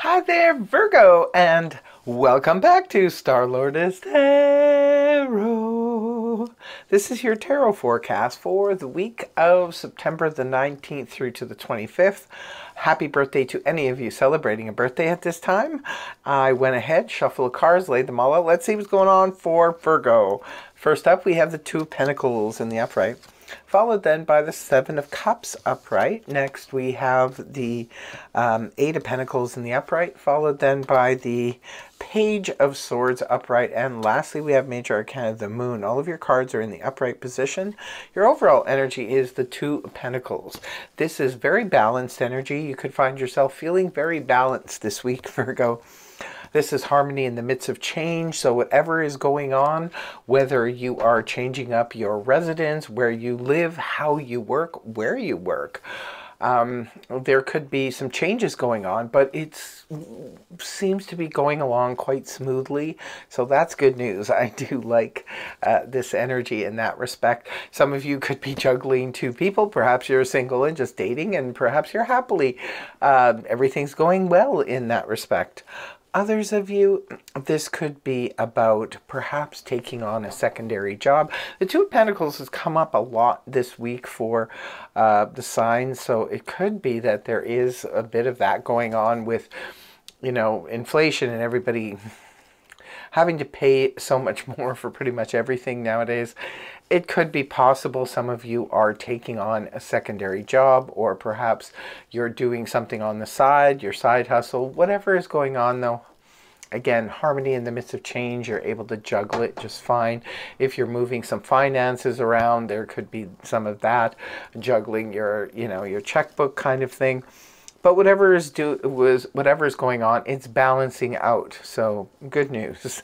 Hi there, Virgo, and welcome back to Star-Lord's Tarot. This is your tarot forecast for the week of September the 19th through to the 25th. Happy birthday to any of you celebrating a birthday at this time. I went ahead, shuffled the cards, laid them all out. Let's see what's going on for Virgo. First up, we have the Two of Pentacles in the upright, followed then by the Seven of Cups upright. Next we have the Eight of Pentacles in the upright, followed then by the Page of Swords upright, and lastly we have Major Arcana of the Moon. All of your cards are in the upright position. Your overall energy is the Two of Pentacles. This is very balanced energy. You could find yourself feeling very balanced this week, Virgo. This is harmony in the midst of change. So whatever is going on, whether you are changing up your residence, where you live, how you work, where you work, there could be some changes going on, but it seems to be going along quite smoothly. So that's good news. I do like this energy in that respect. Some of you could be juggling two people. Perhaps you're single and just dating, and perhaps you're happily. Everything's going well in that respect. Others of you, this could be about perhaps taking on a secondary job. The Two of Pentacles has come up a lot this week for the signs, so it could be that there is a bit of that going on with, you know, inflation and everybody having to pay so much more for pretty much everything nowadays. It could be possible some of you are taking on a secondary job, or perhaps you're doing something on the side, your side hustle, whatever is going on though. Again, harmony in the midst of change, you're able to juggle it just fine. If you're moving some finances around, there could be some of that, juggling your, you know, your checkbook kind of thing. But whatever is going on, it's balancing out. So good news.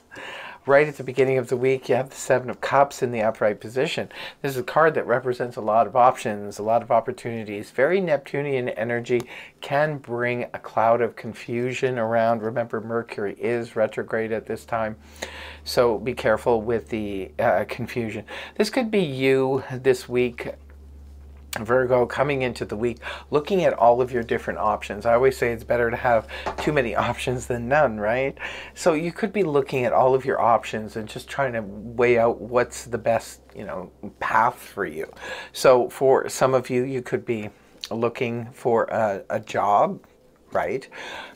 Right at the beginning of the week, you have the Seven of Cups in the upright position. This is a card that represents a lot of options, a lot of opportunities. Very Neptunian energy, can bring a cloud of confusion around. Remember, Mercury is retrograde at this time, so be careful with the confusion. This could be you this week, Virgo, coming into the week, looking at all of your different options. I always say it's better to have too many options than none, right? So you could be looking at all of your options and just trying to weigh out what's the best, you know, path for you. So for some of you, you could be looking for a job, right?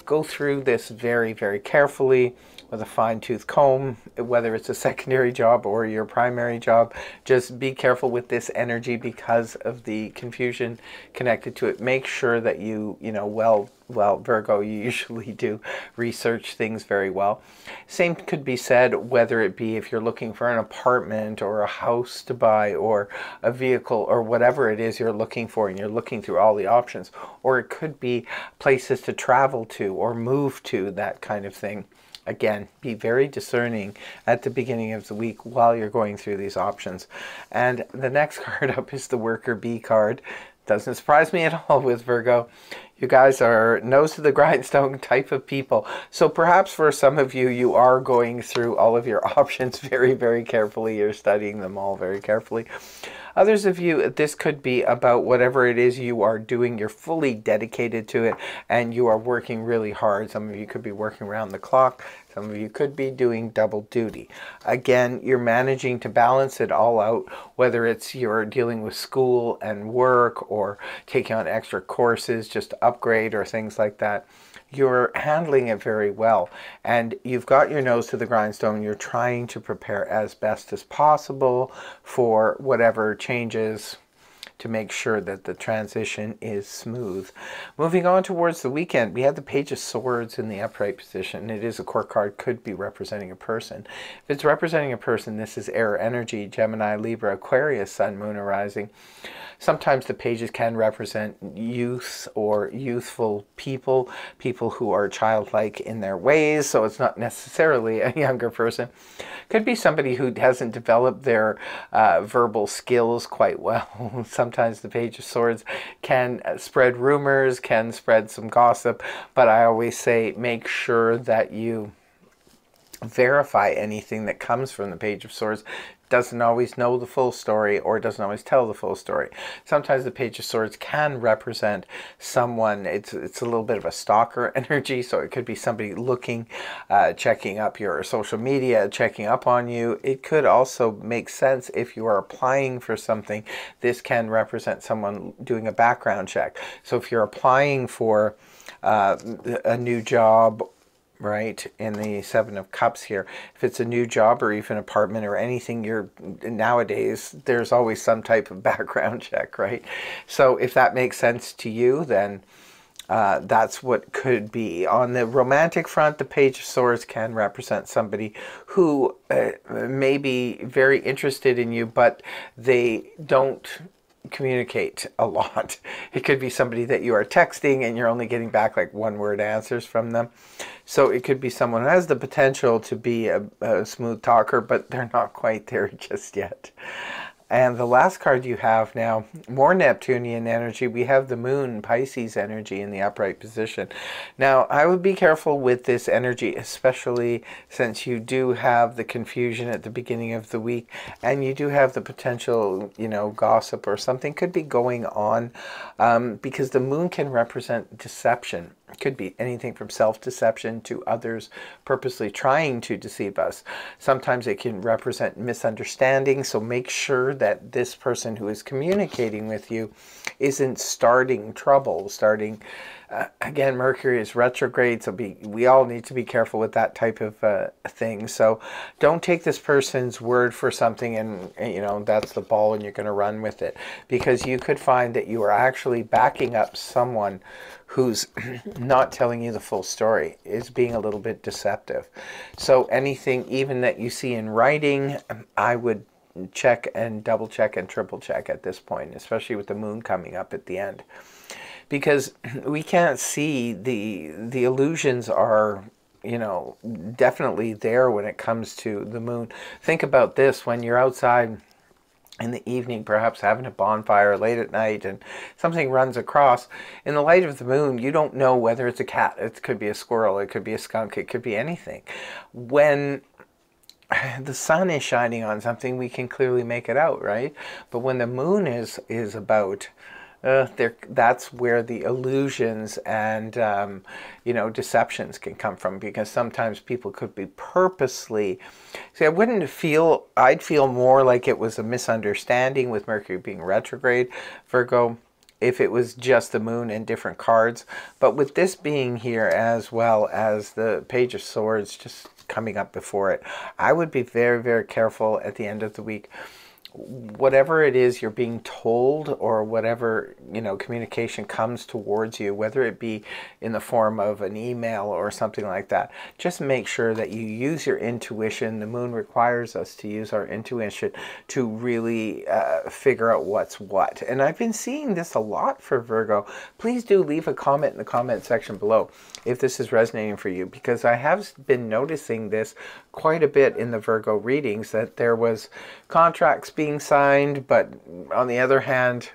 Go through this very, very carefully with a fine-tooth comb, whether it's a secondary job or your primary job. Just be careful with this energy because of the confusion connected to it. Make sure that you know, well, Virgo, you usually do research things very well. Same could be said whether it be if you're looking for an apartment or a house to buy or a vehicle or whatever it is you're looking for, and you're looking through all the options. Or it could be places to travel to or move to, that kind of thing. Again, be very discerning at the beginning of the week while you're going through these options. And the next card up is the Worker Bee card. Doesn't surprise me at all with Virgo. You guys are nose to the grindstone type of people. So perhaps for some of you, you are going through all of your options very, very carefully. You're studying them all very carefully. Others of you, this could be about whatever it is you are doing. You're fully dedicated to it and you are working really hard. Some of you could be working around the clock. Some of you could be doing double duty. Again, you're managing to balance it all out, whether it's you're dealing with school and work or taking on extra courses just to upgrade or things like that. You're handling it very well, and you've got your nose to the grindstone. You're trying to prepare as best as possible for whatever changes to make sure that the transition is smooth. Moving on towards the weekend, we have the Page of Swords in the upright position. It is a court card, could be representing a person. If it's representing a person, this is air energy, Gemini, Libra, Aquarius, Sun, Moon, or Rising. Sometimes the pages can represent youth or youthful people, people who are childlike in their ways, so it's not necessarily a younger person. Could be somebody who hasn't developed their verbal skills quite well. Sometimes the Page of Swords can spread rumors, can spread some gossip, but I always say make sure that you verify anything that comes from the Page of Swords. doesn't always know the full story or doesn't always tell the full story. Sometimes the Page of Swords can represent someone, it's a little bit of a stalker energy, so it could be somebody looking, checking up your social media, checking up on you. It could also make sense if you are applying for something. This can represent someone doing a background check. So if you're applying for a new job, right, in the Seven of Cups here, if it's a new job or even apartment or anything, nowadays there's always some type of background check, right? So if that makes sense to you, then that's what could be. On the romantic front, the Page of Swords can represent somebody who may be very interested in you, but they don't communicate a lot. It could be somebody that you are texting and you're only getting back like one-word answers from them. So it could be someone who has the potential to be a smooth talker, but they're not quite there just yet. And the last card you have now, more Neptunian energy. We have the Moon, Pisces energy in the upright position. Now, I would be careful with this energy, especially since you do have the confusion at the beginning of the week, and you do have the potential, you know, gossip or something could be going on, because the Moon can represent deception. It could be anything from self-deception to others purposely trying to deceive us. Sometimes it can represent misunderstanding, so make sure that this person who is communicating with you isn't starting trouble, again, Mercury is retrograde, so we all need to be careful with that type of thing. So don't take this person's word for something and, you know, that's the ball and you're going to run with it, because you could find that you are actually backing up someone who's not telling you the full story, is being a little bit deceptive. So anything even that you see in writing, I would check and double check and triple check at this point, especially with the Moon coming up at the end, because we can't see the illusions are, you know, definitely there when it comes to the Moon. Think about this: when you're outside in the evening, perhaps having a bonfire late at night, and something runs across, in the light of the Moon, you don't know whether it's a cat, it could be a squirrel, it could be a skunk, it could be anything. When the sun is shining on something, we can clearly make it out, right? But when the Moon is about, that's where the illusions and you know, deceptions can come from, because sometimes people could be purposely, see, I'd feel more like it was a misunderstanding with Mercury being retrograde, Virgo, if it was just the Moon and different cards. But with this being here, as well as the Page of Swords just coming up before it, I would be very, very careful at the end of the week. Whatever it is you're being told, or whatever, you know, communication comes towards you, whether it be in the form of an email or something like that, just make sure that you use your intuition. The Moon requires us to use our intuition to really figure out what's what. And I've been seeing this a lot for Virgo. Please do leave a comment in the comment section below if this is resonating for you, because I have been noticing this quite a bit in the Virgo readings, that there was contracts being signed, but on the other hand,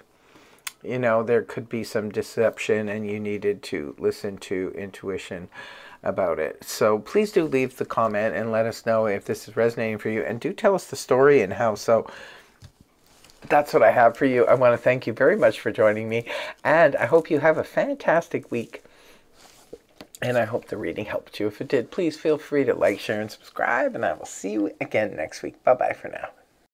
you know, there could be some deception and you needed to listen to intuition about it. So please do leave the comment and let us know if this is resonating for you, and do tell us the story and how. So that's what I have for you. I want to thank you very much for joining me, and I hope you have a fantastic week. And I hope the reading helped you. If it did, please feel free to like, share, and subscribe, and I will see you again next week. Bye-bye for now.